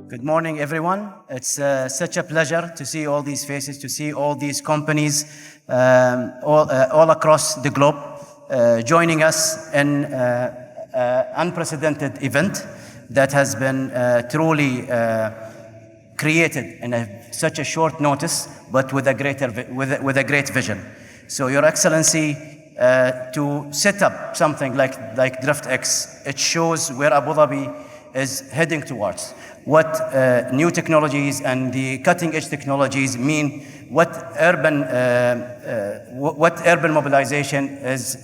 Good morning, everyone. It's such a pleasure to see all these faces, to see all these companies all across the globe joining us in unprecedented event that has been truly created in such a short notice, but with a great vision. So, Your Excellency, to set up something like DriftX, it shows where Abu Dhabi is heading towards, what new technologies and the cutting-edge technologies mean, what urban mobilization has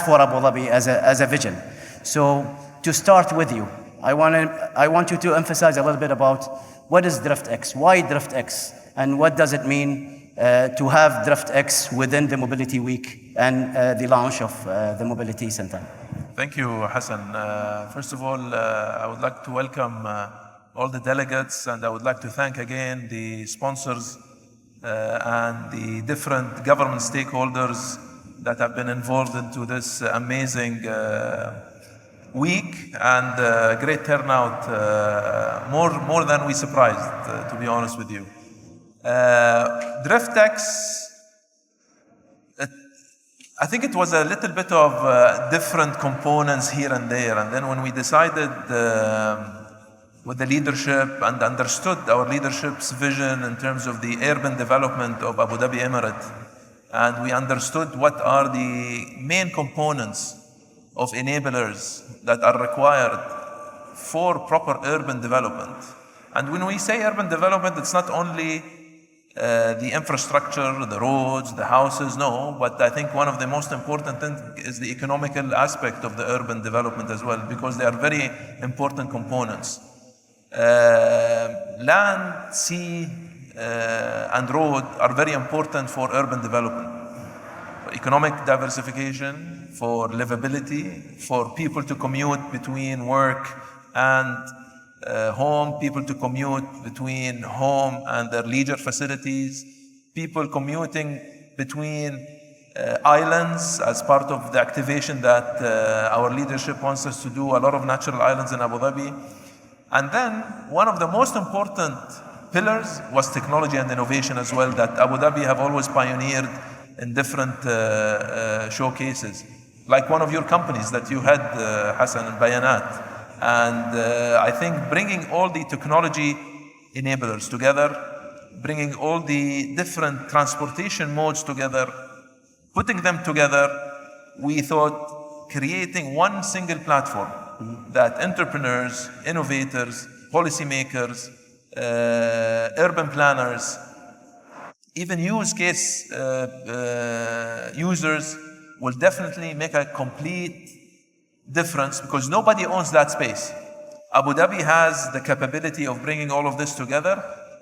for Abu Dhabi as a vision. So to start with you, I want you to emphasize a little bit about what is DriftX, why DriftX, and what does it mean to have DriftX within the Mobility Week and the launch of the Mobility Center. Thank you, Hasan. First of all, I would like to welcome all the delegates, and I would like to thank again the sponsors and the different government stakeholders that have been involved into this amazing week and great turnout, more than we surprised, to be honest with you. DriftX, I think it was a little bit of different components here and there. And then when we decided with the leadership and understood our leadership's vision in terms of the urban development of Abu Dhabi Emirate, and we understood what are the main components of enablers that are required for proper urban development. And when we say urban development, it's not only the infrastructure, the roads, the houses, no, but I think one of the most important things is the economical aspect of the urban development as well, because they are very important components. Land, sea, and road are very important for urban development. For economic diversification, for livability, for people to commute between work and home, people to commute between home and their leisure facilities, people commuting between islands as part of the activation that our leadership wants us to do, a lot of natural islands in Abu Dhabi. And then one of the most important pillars was technology and innovation as well, that Abu Dhabi have always pioneered in different showcases. Like one of your companies that you had, Hasan, and Bayanat. And I think bringing all the technology enablers together, bringing all the different transportation modes together, putting them together, we thought creating one single platform that entrepreneurs, innovators, policymakers, urban planners, even use case users will definitely make a complete difference, because nobody owns that space. Abu Dhabi has the capability of bringing all of this together,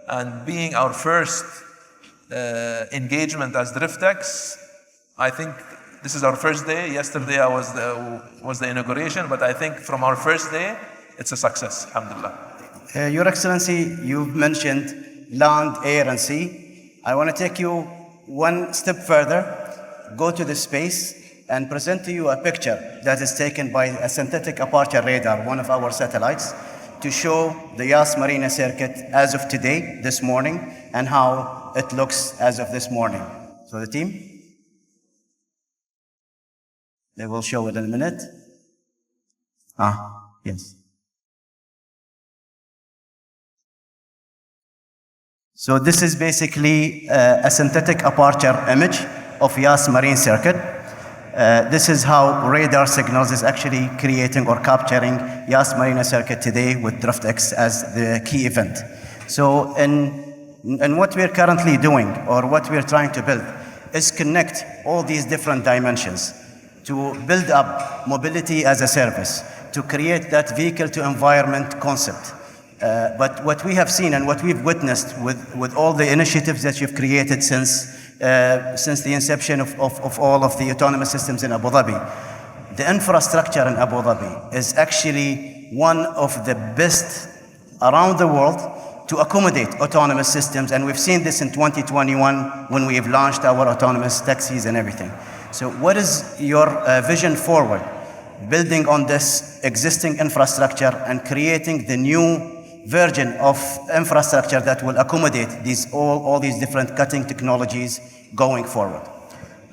and being our first engagement as DriftX, I think this is our first day. Yesterday was the inauguration, but I think from our first day, it's a success, alhamdulillah. Your Excellency, you've mentioned land, air, and sea. I want to take you one step further, go to the space, and present to you a picture that is taken by a synthetic aperture radar, one of our satellites, to show the Yas Marina circuit as of today, this morning, and how it looks as of this morning. So the team, they will show it in a minute. Yes. So this is basically a synthetic aperture image of Yas Marine circuit. This is how radar signals is actually creating or capturing Yas Marina circuit today with DriftX as the key event. So in what we're currently doing, or what we're trying to build, is connect all these different dimensions to build up mobility as a service, to create that vehicle to environment concept. But what we have seen and what we've witnessed with all the initiatives that you've created since the inception of all of the autonomous systems in Abu Dhabi, the infrastructure in Abu Dhabi is actually one of the best around the world to accommodate autonomous systems. And we've seen this in 2021 when we've launched our autonomous taxis and everything. So what is your vision forward, building on this existing infrastructure and creating the new version of infrastructure that will accommodate all these different cutting technologies going forward?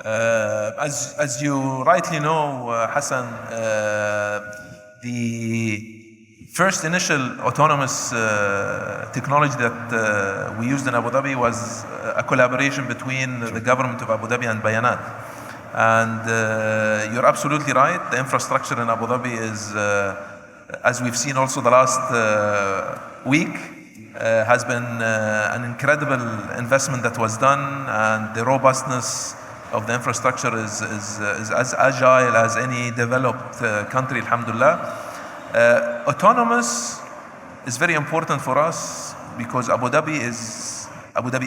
As you rightly know, Hasan, the first initial autonomous technology that we used in Abu Dhabi was a collaboration between the government of Abu Dhabi and Bayanat. And you're absolutely right, the infrastructure in Abu Dhabi is, as we've seen also the last week, has been an incredible investment that was done, and the robustness of the infrastructure is as agile as any developed country, alhamdulillah. Autonomous is very important for us because Abu Dhabi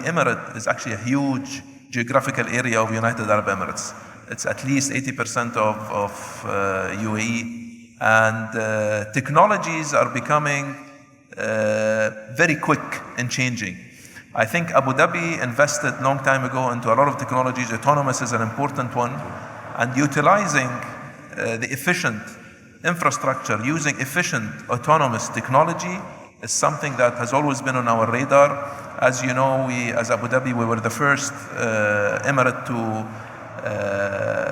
Emirate is actually a huge geographical area of United Arab Emirates. It's at least 80% of UAE, and technologies are becoming very quick in changing. I think Abu Dhabi invested long time ago into a lot of technologies. Autonomous is an important one, and utilizing the efficient infrastructure, using efficient autonomous technology is something that has always been on our radar. As you know, as Abu Dhabi, we were the first emirate to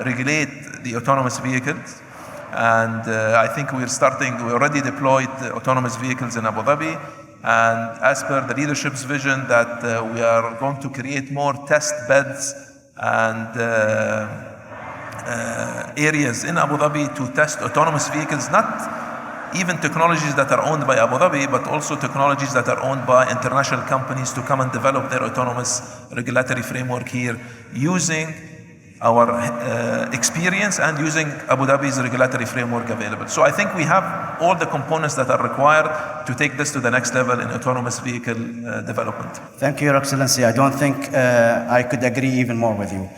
regulate the autonomous vehicles. And I think we already deployed autonomous vehicles in Abu Dhabi. And as per the leadership's vision that we are going to create more test beds and areas in Abu Dhabi to test autonomous vehicles, not even technologies that are owned by Abu Dhabi, but also technologies that are owned by international companies to come and develop their autonomous regulatory framework here, using our experience and using Abu Dhabi's regulatory framework available. So I think we have all the components that are required to take this to the next level in autonomous vehicle development. Thank you, Your Excellency. I don't think I could agree even more with you.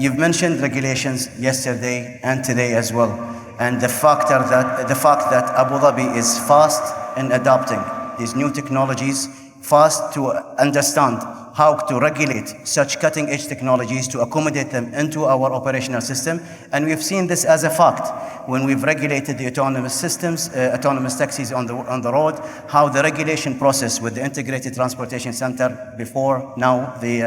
You've mentioned regulations yesterday and today as well, and the fact that Abu Dhabi is fast in adopting these new technologies, fast to understand how to regulate such cutting-edge technologies to accommodate them into our operational system. And we've seen this as a fact when we've regulated the autonomous systems, autonomous taxis on the road, how the regulation process with the Integrated Transportation Center before now the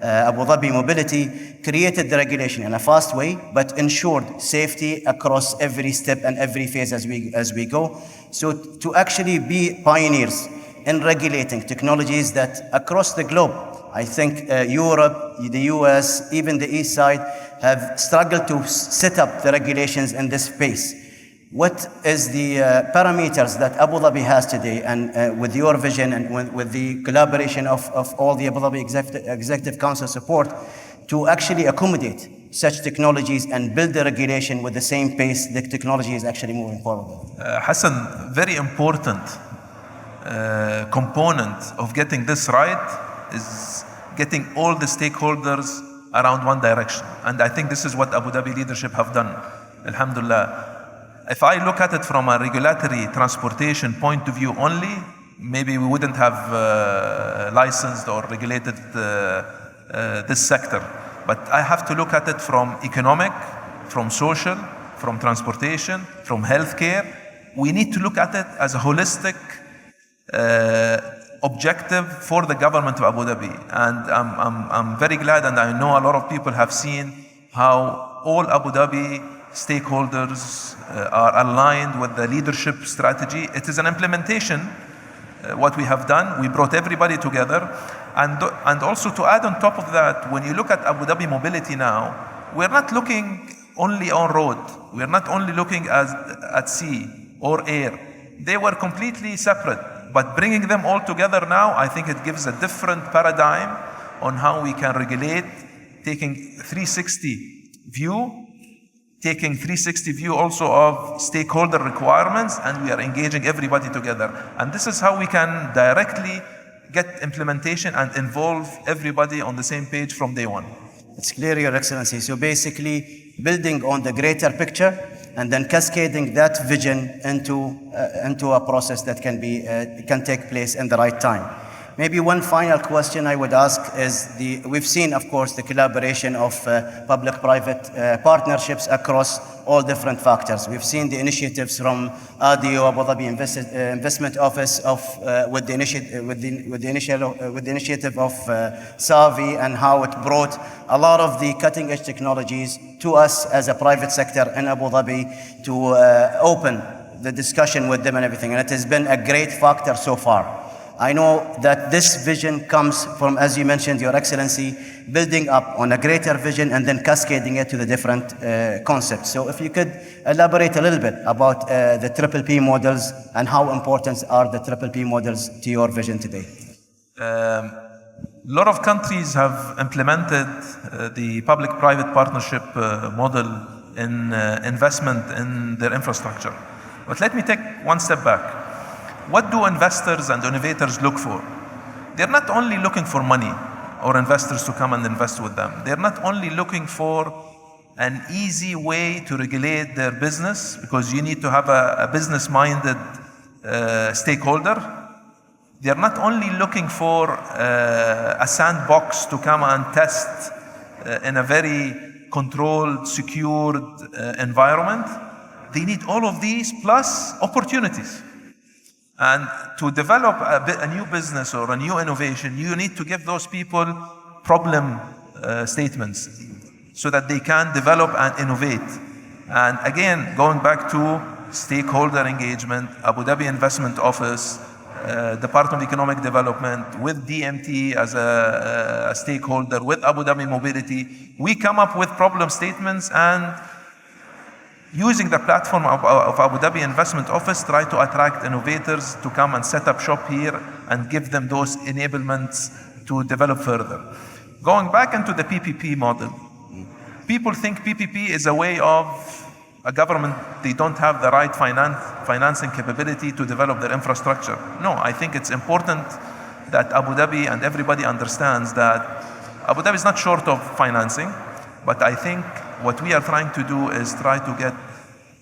Abu Dhabi Mobility created the regulation in a fast way, but ensured safety across every step and every phase as we go. So to actually be pioneers in regulating technologies that across the globe, I think Europe, the US, even the East side have struggled to set up the regulations in this space. What is the parameters that Abu Dhabi has today, and with your vision and with the collaboration of all the Abu Dhabi Executive Council support to actually accommodate such technologies and build the regulation with the same pace the technology is actually moving forward? Hasan, very important component of getting this right is getting all the stakeholders around one direction. And I think this is what Abu Dhabi leadership have done, alhamdulillah. If I look at it from a regulatory transportation point of view only, maybe we wouldn't have licensed or regulated this sector. But I have to look at it from economic, from social, from transportation, from healthcare. We need to look at it as a holistic objective for the government of Abu Dhabi. And I'm very glad, and I know a lot of people have seen how all Abu Dhabi stakeholders are aligned with the leadership strategy. It is an implementation, what we have done. We brought everybody together. And also to add on top of that, when you look at Abu Dhabi Mobility now, we're not looking only on road. We're not only looking at sea or air. They were completely separate. But bringing them all together now, I think it gives a different paradigm on how we can regulate, taking 360 view also of stakeholder requirements, and we are engaging everybody together. And this is how we can directly get implementation and involve everybody on the same page from day one. It's clear, Your Excellency. So basically, building on the greater picture and then cascading that vision into a process that can take place in the right time. Maybe one final question I would ask is we've seen, of course, the collaboration of public-private partnerships across all different factors. We've seen the initiatives from ADIO, Abu Dhabi Investment Office, with the initiative of Savi, and how it brought a lot of the cutting-edge technologies to us as a private sector in Abu Dhabi to open the discussion with them and everything. And it has been a great factor so far. I know that this vision comes from, as you mentioned, Your Excellency, building up on a greater vision and then cascading it to the different concepts. So if you could elaborate a little bit about the Triple P models and how important are the Triple P models to your vision today? A lot of countries have implemented the public-private partnership model in investment in their infrastructure. But let me take one step back. What do investors and innovators look for? They're not only looking for money or investors to come and invest with them. They're not only looking for an easy way to regulate their business, because you need to have a business-minded stakeholder. They're not only looking for a sandbox to come and test in a very controlled, secured environment. They need all of these plus opportunities. And to develop a new business or a new innovation, you need to give those people problem statements so that they can develop and innovate. And again, going back to stakeholder engagement, Abu Dhabi Investment Office, Department of Economic Development, with DMT as a stakeholder, with Abu Dhabi Mobility, we come up with problem statements, and using the platform of Abu Dhabi Investment Office, try to attract innovators to come and set up shop here and give them those enablements to develop further. Going back into the PPP model, people think PPP is a way of a government, they don't have the right financing capability to develop their infrastructure. No, I think it's important that Abu Dhabi and everybody understands that Abu Dhabi is not short of financing, but I think what we are trying to do is try to get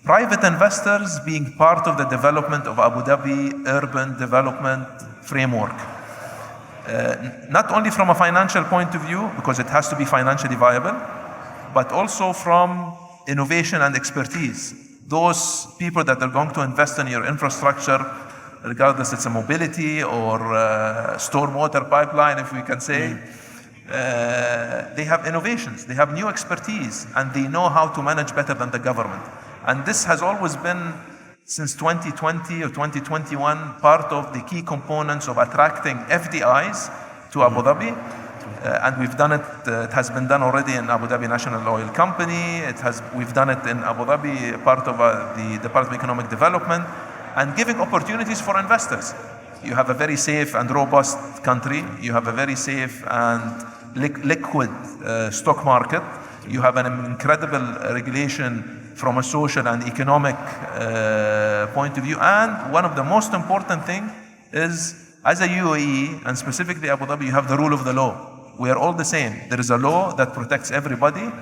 private investors being part of the development of Abu Dhabi urban development framework. Not only from a financial point of view, because it has to be financially viable, but also from innovation and expertise. Those people that are going to invest in your infrastructure, regardless it's a mobility or stormwater pipeline, if we can say, they have innovations, they have new expertise, and they know how to manage better than the government. And this has always been, since 2020 or 2021, part of the key components of attracting FDIs to Abu Dhabi. And we've done it, it has been done already in Abu Dhabi National Oil Company. We've done it in Abu Dhabi, part of the Department of Economic Development, and giving opportunities for investors. You have a very safe and robust country. You have a very safe and liquid stock market. You have an incredible regulation from a social and economic point of view. And one of the most important things is, as a UAE, and specifically Abu Dhabi, you have the rule of the law. We are all the same. There is a law that protects everybody,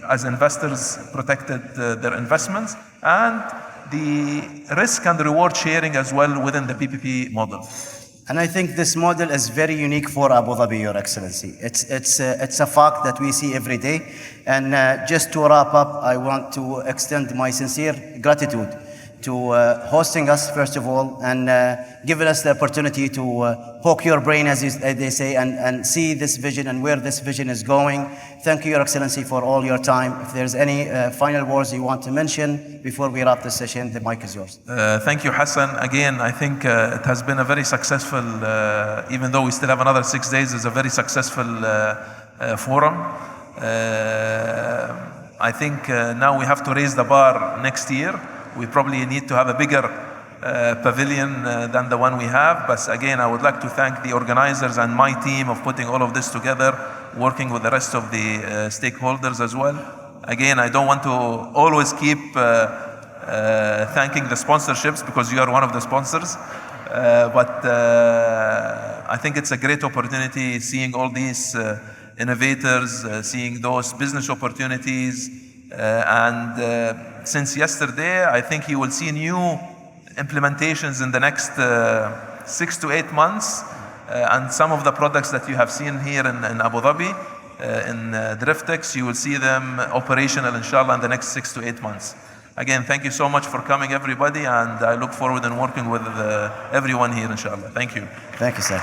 as investors protected their investments, and the risk and reward sharing as well within the PPP model. And I think this model is very unique for Abu Dhabi, Your Excellency. It's a fact that we see every day. And just to wrap up, I want to extend my sincere gratitude to hosting us, first of all, and giving us the opportunity to poke your brain, as they say, and see this vision and where this vision is going. Thank you, Your Excellency, for all your time. If there's any final words you want to mention before we wrap this session, the mic is yours. Thank you, Hasan. Again, I think it has been a very successful, even though we still have another 6 days, it's a very successful forum. I think now we have to raise the bar next year. We probably need to have a bigger pavilion than the one we have. But again, I would like to thank the organizers and my team of putting all of this together, working with the rest of the stakeholders as well. Again, I don't want to always keep thanking the sponsorships, because you are one of the sponsors. But I think it's a great opportunity seeing all these innovators, seeing those business opportunities. Since yesterday, I think you will see new implementations in the next 6 to 8 months. And some of the products that you have seen here in Abu Dhabi, in Driftex, you will see them operational, inshallah, in the next 6 to 8 months. Again, thank you so much for coming, everybody, and I look forward in working with everyone here, inshallah. Thank you. Thank you, sir.